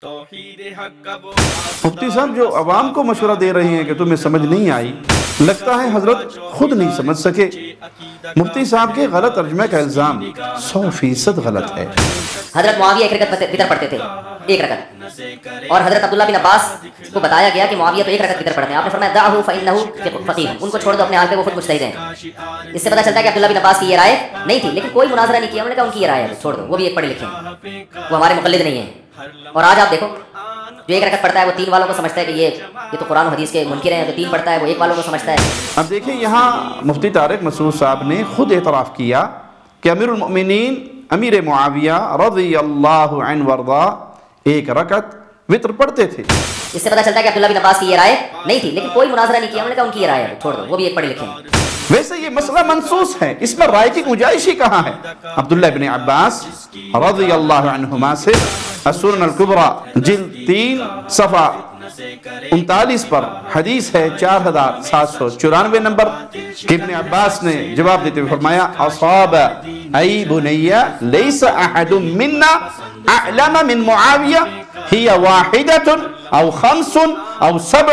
مفتی صاحب جو عوام کو مشورہ دے رہے ہیں کہ تمہیں سمجھ نہیں آئی، لگتا ہے حضرت خود نہیں سمجھ سکے۔ مفتی صاحب کے غلط ترجمہ کا الزام 100% غلط ہے۔ حضرت معاویہ ایک رکعت وتر پڑھتے تھے، ایک رکعت، اور حضرت عبداللہ بن عباس کو بتایا گیا کہ معاویہ تو ایک رکعت وتر پڑھتے ہیں۔ آپ نے فرمایا دعہ فإنہ فقیہ، ان کو چھوڑ دو، اپنے حال پہ وہ خود مجتہد ہیں۔ اس سے پتہ چلتا ہے کہ عبداللہ بن عباس کی یہ رائے نہیں تھی، لیکن کوئی مناظرہ نہیں کیا، انہوں نے کہا ان کی یہ رائے ہے، چھوڑ دو، وہ بھی ایک پڑھے لکھے ہیں، وہ ہمارے مقلد نہیں ہیں۔ اور آج آپ دیکھو جو ایک رکعت پڑھتا ہے وہ تین والوں کو سمجھتا ہے کہ یہ تو قرآن و حدیث کے منکر ہیں، جو تین پڑھتا ہے وہ ایک والوں کو سمجھتا ہے۔ اب دیکھیں یہاں مفتی طارق مسعود صاحب نے خود اعتراف کیا کہ امیر المؤمنین امیر معاویہ رضی اللہ عنہ وارضا ایک رکعت وتر پڑھتے تھے۔ اس سے پتہ چلتا ہے کہ عبداللہ بن عباس کی یہ رائے نہیں تھی، لیکن کوئی مناظرہ نہیں کیا، انہوں نے کہا ان کی یہ رائے ہے، چھوڑ دو، وہ بھی ایک پڑھے لکھے ہیں۔ ویسے یہ مسئلہ منصوص ہے، اس میں رائے کی گنجائش ہی کہاں ہے؟ عبداللہ بن عباس رضی اللہ عنہما سے السنن الکبری جلد 3 صفحہ 39 پر حدیث ہے 4794 نمبر کہ ابن عباس نے جواب دیتے ہوئے فرمایا اصاب ای بنی لیس احد منا اعلم من معاویہ ہی واحدۃ او 5 او 7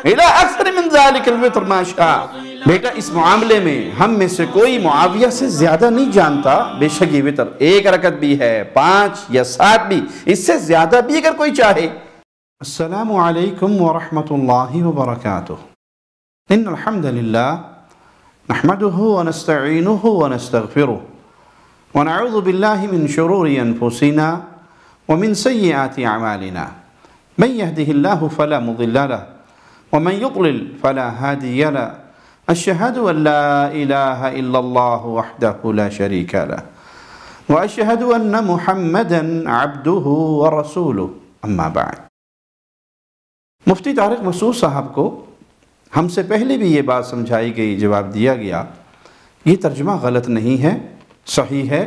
الى اکثر من ذلك الوتر ما شاء۔ بیٹا اس معاملے میں ہم میں سے کوئی معاویہ سے زیادہ نہیں جانتا، بے شک یہ وتر ایک رکعت بھی ہے، 5 یا 7 بھی، اس سے زیادہ بھی اگر کوئی چاہے۔ السلام علیکم ورحمۃ اللہ وبرکاتہ۔ ان الحمد للہ نحمده ونستعینه ونستغفره ونعوذ باللہ من شرور انفسنا ومن سیئات اعمالنا من يهده الله فلا مضل له ومن يضلل فلا هادي له أشهد أن لا إله إلا الله وحده لا شريك له وأشهد أن محمدا عبده ورسوله أما بعد۔ مفتی طارق مسعود صاحب کو ہم سے پہلے بھی یہ بات سمجھائی گئی، جواب دیا گیا، یہ ترجمہ غلط نہیں ہے، صحیح ہے،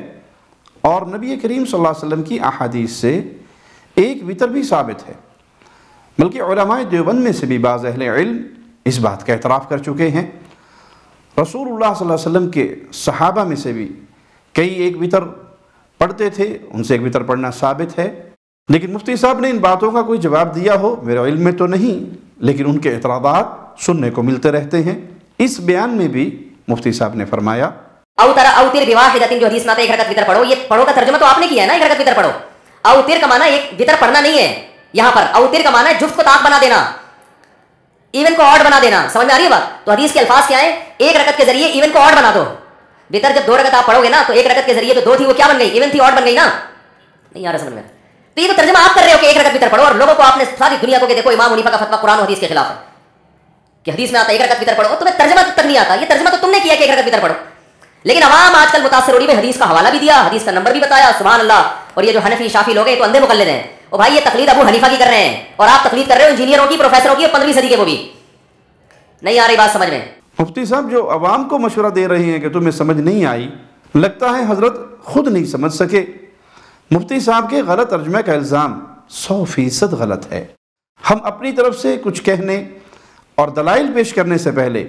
اور نبی کریم صلی اللہ علیہ وسلم کی احادیث سے ایک وتر بھی ثابت ہے، بلکہ علماء دیوبند میں سے بھی بعض اہل علم اس بات کا اعتراف کر چکے ہیں۔ رسول اللہ صلی اللہ علیہ وسلم کے صحابہ میں سے بھی کئی ایک وتر پڑھتے تھے، ان سے ایک وتر پڑھنا ثابت ہے، لیکن مفتی صاحب نے ان باتوں کا کوئی جواب دیا ہو میرے علم میں تو نہیں، لیکن ان کے اعتراضات سننے کو ملتے رہتے ہیں۔ اس بیان میں بھی مفتی صاحب نے فرمایا اوتر بواحدۃ، جو حدیث میں آتا ہے ایک رکعت وتر پڑھو، یہ پڑھو کا ترجمہ تو آپ نے کیا ہے نا، ایک رکعت وتر پڑھو۔ اوتر کا معنی ایک وتر پڑھنا نہیں ہے، یہاں پر اوتر کا معنی ہے جفت کو طاق بنا دینا، ایون کو آڈ بنا دینا۔ سمجھ میں آ رہی ہے بات؟ تو حدیث کے الفاظ کیا ہیں؟ ایک رکعت کے ذریعے ایون کو آڈ بنا دو۔ وتر جب 2 رکعت آپ پڑھو گے نا تو ایک رکعت کے ذریعے جو 2 تھی وہ کیا بن گئی؟ ایون تھی، آڈ بن گئی نا؟ نہیں آ رہا سمجھ میں؟ تو یہ تو ترجمہ آپ کر رہے ہو کہ ایک رکعت وتر پڑھو، اور لوگوں کو آپ نے ساری دنیا کو کہ دیکھو امام حنیفہ کا فتویٰ قرآن و حدیث کے خلاف ہے کہ حدیث میں آتا ہے ایک رکعت وتر پڑھو، تمہیں ترجمہ تک نہیں آتا، یہ ترجمہ تو تم نے کیا کہ ایک رکعت وتر پڑھو۔ لیکن عوام آج کل متاثر ہو رہی ہے، حدیث کا حوالہ بھی دیا، حدیث کا نمبر بھی بتایا، سبحان اللہ، اور یہ جو حنفی شافی لوگ ہیں تو اندھے مقلد ہیں، اور بھائی یہ تقلید ابو حنیفہ کی کر رہے ہیں، اور آپ تقلید کر رہے ہو انجینئروں کی، پروفیسروں کی، 15ویں صدی کے، وہ بھی نہیں آ رہی بات سمجھ میں۔ مفتی صاحب جو عوام کو مشورہ دے رہے ہیں کہ تمہیں سمجھ نہیں آئی، لگتا ہے حضرت خود نہیں سمجھ سکے۔ مفتی صاحب کے غلط ترجمہ کا الزام 100% غلط ہے۔ ہم اپنی طرف سے کچھ کہنے اور دلائل پیش کرنے سے پہلے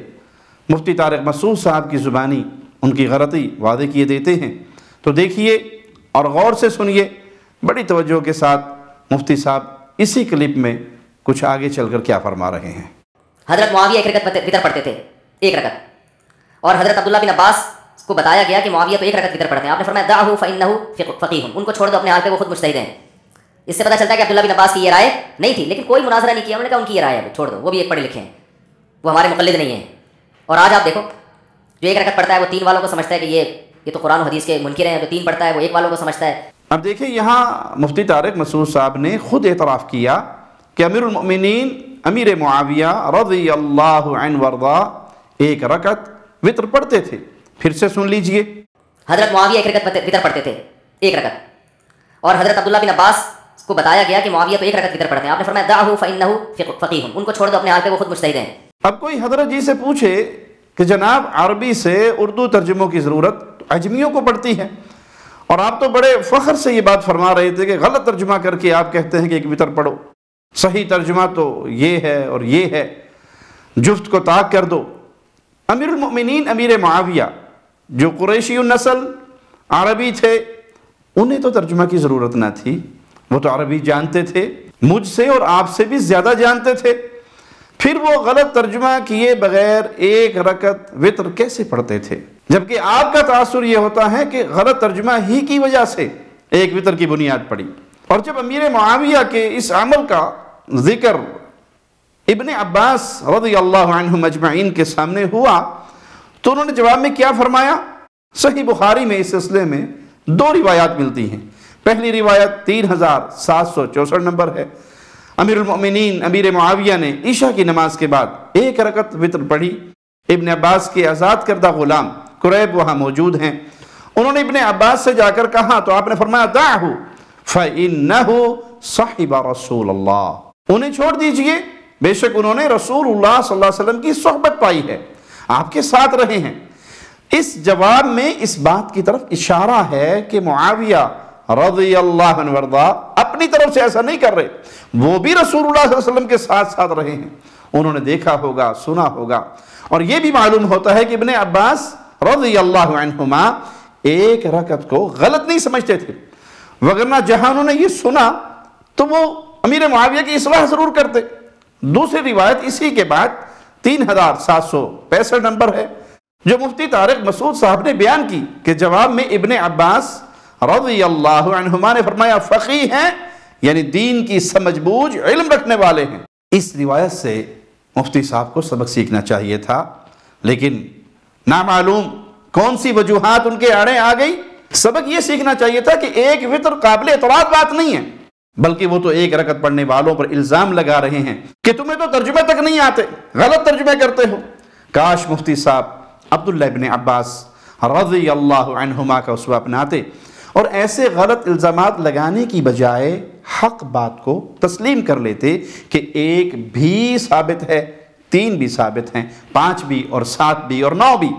مفتی طارق مسعود صاحب کی زبانی ان کی غلطی واضح کیے دیتے ہیں، تو دیکھیے اور غور سے سنیے بڑی توجہ کے ساتھ مفتی صاحب اسی کلپ میں کچھ آگے چل کر کیا فرما رہے ہیں۔ حضرت معاویہ ایک رکعت وتر پڑھتے تھے، ایک رکعت، اور حضرت عبداللہ بن عباس کو بتایا گیا کہ معاویہ تو ایک رکعت وتر پڑھتے ہیں۔ آپ نے فرمایا دعہ فإنہ فقیہ، ان کو چھوڑ دو، اپنے حال پہ وہ خود مجتہد ہیں۔ اس سے پتہ چلتا ہے کہ عبداللہ بن عباس کی یہ رائے نہیں تھی، لیکن کوئی مناظرہ نہیں کیا، انہوں نے کہا ان کی یہ رائے ہے، چھوڑ دو، وہ بھی ایک پڑھے لکھے ہیں، وہ ہمارے مقلد نہیں ہیں۔ اور آج آپ دیکھو جو ایک رکعت پڑھتا ہے وہ 3 والوں کو سمجھتا ہے کہ یہ تو قرآن و حدیث کے منکر ہیں، جو 3 پڑھتا ہے وہ ایک والوں کو سمجھتا ہے۔ اب دیکھیں یہاں مفتی طارق مسعود صاحب نے خود اعتراف کیا کہ امیر المؤمنین امیر معاویہ رضی اللہ عنہ وارضا ایک رکعت وتر پڑھتے تھے۔ پھر سے سن لیجئے، حضرت معاویہ ایک رکعت وتر پڑھتے تھے، ایک رکعت، اور حضرت عبداللہ بن عباس کو بتایا گیا کہ معاویہ تو ایک رکعت وتر پڑھتے ہیں۔ آپ نے فرمایا دعہ فإنہ فقیہ، ان کو چھوڑ دو، اپنے حال پہ وہ خود مجتہد ہیں۔ اب کوئی حضرت جی سے پوچھے کہ جناب عربی سے اردو ترجموں کی ضرورت عجمیوں کو پڑتی ہے، اور آپ تو بڑے فخر سے یہ بات فرما رہے تھے کہ غلط ترجمہ کر کے آپ کہتے ہیں کہ ایک وتر پڑھو، صحیح ترجمہ تو یہ ہے اور یہ ہے، جفت کو طاق کر دو۔ امیر المؤمنین امیر معاویہ جو قریشی النسل عربی تھے، انہیں تو ترجمہ کی ضرورت نہ تھی، وہ تو عربی جانتے تھے، مجھ سے اور آپ سے بھی زیادہ جانتے تھے، پھر وہ غلط ترجمہ کیے بغیر ایک رکعت وتر کیسے پڑھتے تھے؟ جبکہ آپ کا تاثر یہ ہوتا ہے کہ غلط ترجمہ ہی کی وجہ سے ایک وتر کی بنیاد پڑی۔ اور جب امیر معاویہ کے اس عمل کا ذکر ابن عباس رضی اللہ عنہم اجمعین کے سامنے ہوا تو انہوں نے جواب میں کیا فرمایا؟ صحیح بخاری میں اس سلسلے میں 2 روایات ملتی ہیں۔ پہلی روایت 3764 نمبر ہے، امیر المؤمنین امیر معاویہ نے عشاء کی نماز کے بعد ایک رکعت وتر پڑھی۔ ابن عباس کے آزاد کردہ غلام قریب وہاں موجود ہیں، انہوں نے ابن عباس سے جا کر کہا تو آپ نے فرمایا دعہو فإنہ صحب رسول اللہ، انہیں چھوڑ دیجئے، بے شک انہوں نے رسول اللہ صلی اللہ علیہ وسلم کی صحبت پائی ہے، آپ کے ساتھ رہے ہیں۔ اس جواب میں اس بات کی طرف اشارہ ہے کہ معاویہ رضی اللہ عنہ وارضا اپنی طرف سے ایسا نہیں کر رہے، وہ بھی رسول اللہ صلی اللہ علیہ وسلم کے ساتھ ساتھ رہے ہیں، انہوں نے دیکھا ہوگا، سنا ہوگا۔ اور یہ بھی معلوم ہوتا ہے کہ ابن عباس رضی اللہ عنہما ایک رکعت کو غلط نہیں سمجھتے تھے، وگرنہ جہاں انہوں نے یہ سنا تو وہ امیر معاویہ کی اصلاح ضرور کرتے۔ دوسری روایت اسی کے بعد 3765 نمبر ہے، جو مفتی طارق مسعود صاحب نے بیان کی کہ جواب میں ابن عباس رضی اللہ عنہما نے فرمایا فقیہ ہیں، یعنی دین کی سمجھ بوجھ علم رکھنے والے ہیں۔ اس روایت سے مفتی صاحب کو سبق سیکھنا چاہیے تھا، لیکن نامعلوم کون سی وجوہات ان کے آڑے آ گئی۔ سبق یہ سیکھنا چاہیے تھا کہ ایک وتر قابل اعتراض بات نہیں ہے، بلکہ وہ تو ایک رکعت پڑھنے والوں پر الزام لگا رہے ہیں کہ تمہیں تو ترجمے تک نہیں آتے، غلط ترجمے کرتے ہو۔ کاش مفتی صاحب عبداللہ ابن عباس رضی اللہ عنہما کا اسوہ اپناتے اور ایسے غلط الزامات لگانے کی بجائے حق بات کو تسلیم کر لیتے کہ ایک بھی ثابت ہے، 3 بھی ثابت ہیں، 5 بھی اور 7 بھی اور 9 بھی۔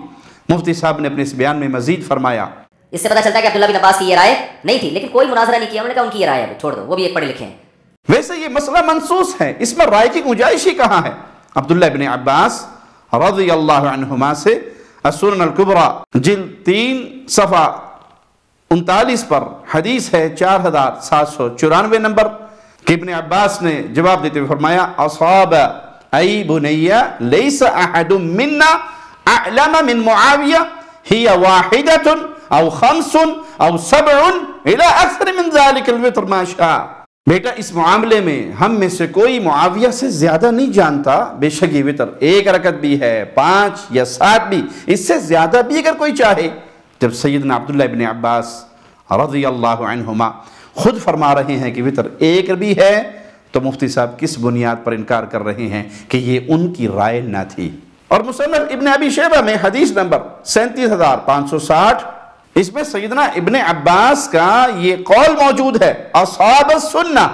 مفتی صاحب نے اپنے اس بیان میں مزید فرمایا، اس سے پتہ چلتا ہے کہ عبداللہ بن عباس کی یہ رائے نہیں تھی، لیکن کوئی مناظرہ نہیں کیا، انہوں نے کہا ان کی یہ رائے ہے، چھوڑ دو، وہ بھی ایک پڑھے لکھے ہیں۔ ویسے یہ مسئلہ منصوص ہے، اس میں رائے کی گنجائش ہی کہاں ہے؟ عبداللہ ابن عباس رضی اللہ عنہما سے السنن الکبری جلد 3 صفحہ 39 پر حدیث ہے 4794 نمبر کہ ابن عباس نے جواب دیتے ہوئے فرمایا اصاب ای بنی لیس احد منا اعلم من معاویہ ہی واحدۃ او 5 او 7 الى اکثر من ذلك الوتر ما شاء۔ بیٹا اس معاملے میں ہم میں سے کوئی معاویہ سے زیادہ نہیں جانتا، بے شک یہ وتر ایک رکعت بھی ہے، 5 یا 7 بھی، اس سے زیادہ بھی اگر کوئی چاہے۔ جب سیدنا عبداللہ ابن عباس رضی اللہ عنہما خود فرما رہے ہیں کہ وتر ایک بھی ہے تو مفتی صاحب کس بنیاد پر انکار کر رہے ہیں کہ یہ ان کی رائے نہ تھی؟ اور مصنف ابن ابی شیبہ میں حدیث نمبر 37560 اس میں سیدنا ابن عباس کا یہ قول موجود ہے اصحاب السنہ،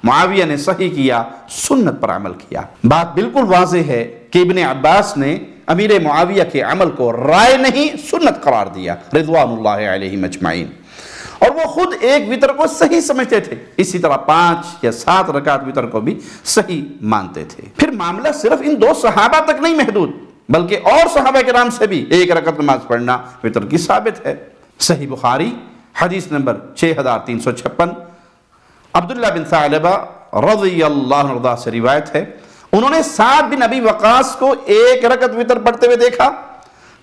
معاویہ نے صحیح کیا، سنت پر عمل کیا۔ بات بالکل واضح ہے کہ ابن عباس نے امیر معاویہ کے عمل کو رائے نہیں سنت قرار دیا رضوان اللہ علیہم اجمعین، اور وہ خود ایک وتر کو صحیح سمجھتے تھے، اسی طرح 5 یا 7 رکعت وتر کو بھی صحیح مانتے تھے۔ پھر معاملہ صرف ان 2 صحابہ تک نہیں محدود، بلکہ اور صحابہ کرام سے بھی ایک رکعت نماز پڑھنا وتر کی ثابت ہے۔ صحیح بخاری حدیث نمبر 6356 عبداللہ بن ثعلبہ رضی اللہ عنہ سے روایت ہے، انہوں نے سعد بن ابی وقاص کو ایک رکعت وتر پڑھتے ہوئے دیکھا۔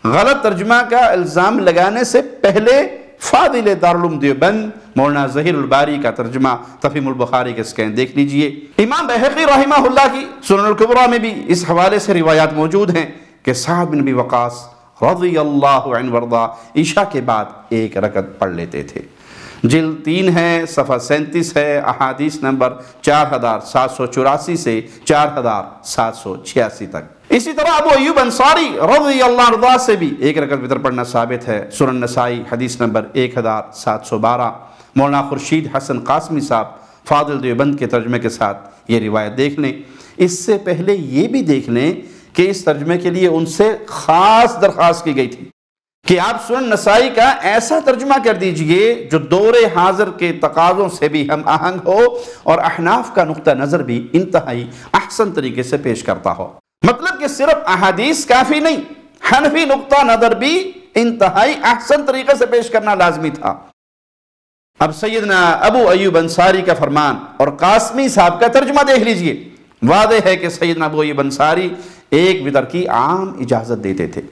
غلط ترجمہ کا الزام لگانے سے پہلے فاضل دارالعلوم دیوبند مولانا ظہیر الباری کا ترجمہ تفہیم البخاری کے اسکین دیکھ لیجئے۔ امام بہقی رحمہ اللہ کی سنن الکبری میں بھی اس حوالے سے روایات موجود ہیں کہ سعد بن ابی وقاص رضی اللہ عنہ وارضا عشاء کے بعد ایک رکعت پڑھ لیتے تھے۔ جلد 3 ہے، صفحہ 37 ہے، احادیث نمبر 4784 سے 4786 تک۔ اسی طرح ابو ایوب انصاری رضی اللہ عنہ سے بھی ایک رکعت وتر پڑھنا ثابت ہے۔ سنن نسائی حدیث نمبر 1712 مولانا خورشید حسن قاسمی صاحب فاضل دیوبند کے ترجمے کے ساتھ یہ روایت دیکھ لیں۔ اس سے پہلے یہ بھی دیکھ لیں کہ اس ترجمے کے لیے ان سے خاص درخواست کی گئی تھی کہ آپ سنن نسائی کا ایسا ترجمہ کر دیجئے جو دور حاضر کے تقاضوں سے بھی ہم آہنگ ہو اور احناف کا نقطہ نظر بھی انتہائی احسن طریقے سے پیش کرتا ہو۔ مطلب کہ صرف احادیث کافی نہیں، حنفی نقطہ نظر بھی انتہائی احسن طریقے سے پیش کرنا لازمی تھا۔ اب سیدنا ابو ایوب انصاری کا فرمان اور قاسمی صاحب کا ترجمہ دیکھ لیجئے، واضح ہے کہ سیدنا ابو ایوب انصاری ایک وتر کی عام اجازت دیتے تھے۔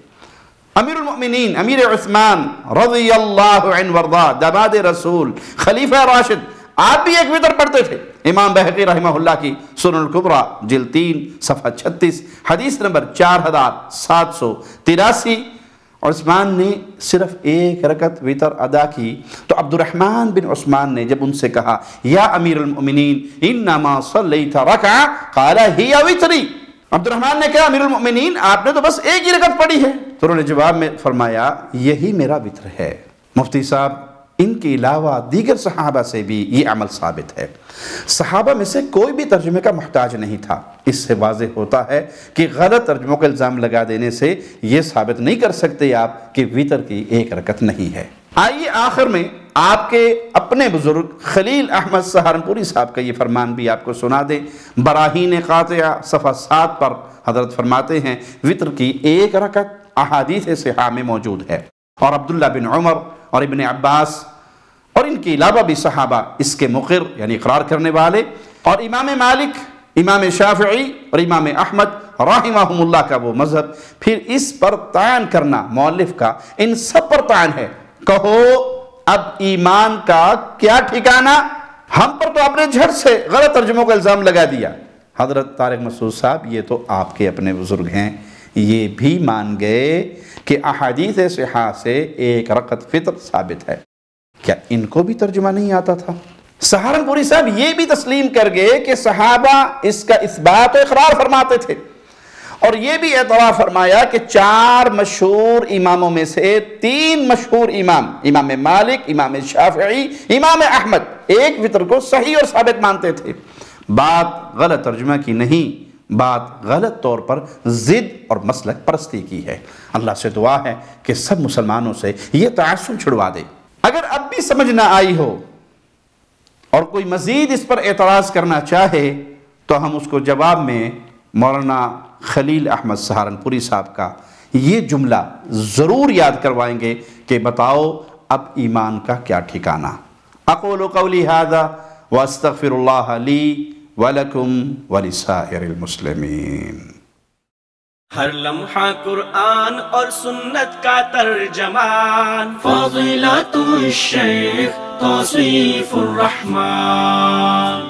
امیر المؤمنین امیر عثمان رضی اللہ عنہ وارضاہ، داماد رسول، خلیفہ راشد، آپ بھی ایک وتر پڑھتے تھے۔ امام بہقی رحمہ اللہ کی سنن الکبریٰ جلد 3 صفحہ 36 حدیث نمبر 4783۔ عثمان نے صرف ایک رکعت وتر ادا کی تو عبد الرحمن بن عثمان نے جب ان سے کہا یا امیر المؤمنین انما صلیت رکعہ قال ہی وتری، عبد الرحمن نے کہا امیر المؤمنین آپ نے تو بس ایک ہی رکعت پڑھی ہے، تو انہوں نے جواب میں فرمایا یہی میرا وتر ہے۔ مفتی صاحب ان کے علاوہ دیگر صحابہ سے بھی یہ عمل ثابت ہے، صحابہ میں سے کوئی بھی ترجمے کا محتاج نہیں تھا۔ اس سے واضح ہوتا ہے کہ غلط ترجموں کا الزام لگا دینے سے یہ ثابت نہیں کر سکتے آپ کہ وتر کی ایک رکعت نہیں ہے۔ آئیے آخر میں آپ کے اپنے بزرگ خلیل احمد سہارنپوری صاحب کا یہ فرمان بھی آپ کو سنا دیں۔ براہین قاطعہ صفحہ 7 پر حضرت فرماتے ہیں وتر کی ایک رکعت احادیث صحیحہ میں موجود ہے، اور عبداللہ بن عمر اور ابن عباس اور ان کے علاوہ بھی صحابہ اس کے مقر یعنی اقرار کرنے والے، اور امام مالک، امام شافعی اور امام احمد رحمہم اللہ کا وہ مذہب، پھر اس پر طعن کرنا مؤلف کا ان سب پر طعن ہے۔ کہو اب ایمان کا کیا ٹھکانہ؟ ہم پر تو اپنے جھٹ سے غلط ترجموں کا الزام لگا دیا۔ حضرت طارق مسعود صاحب یہ تو آپ کے اپنے بزرگ ہیں، یہ بھی مان گئے کہ احادیث صحیحہ سے ایک رکعت فطر ثابت ہے، کیا ان کو بھی ترجمہ نہیں آتا تھا؟ سہارنپوری صاحب یہ بھی تسلیم کر گئے کہ صحابہ اس کا اثبات و اقرار فرماتے تھے، اور یہ بھی اعتراف فرمایا کہ 4 مشہور اماموں میں سے 3 مشہور امام مالک، امام شافعی، امام احمد ایک وتر کو صحیح اور ثابت مانتے تھے۔ بات غلط ترجمہ کی نہیں، بات غلط طور پر ضد اور مسلک پرستی کی ہے۔ اللہ سے دعا ہے کہ سب مسلمانوں سے یہ تعصب چھڑوا دے۔ اگر اب بھی سمجھ نہ آئی ہو اور کوئی مزید اس پر اعتراض کرنا چاہے تو ہم اس کو جواب میں مولانا خلیل احمد سہارنپوری صاحب کا یہ جملہ ضرور یاد کروائیں گے کہ بتاؤ اب ایمان کا کیا ٹھکانہ۔ اقول قولی ھذا واستغفر اللہ لی ولکم ولسائر المسلمین۔ ہر لمحہ قرآن اور سنت کا ترجمان، فضیلت الشیخ توصیف الرحمان۔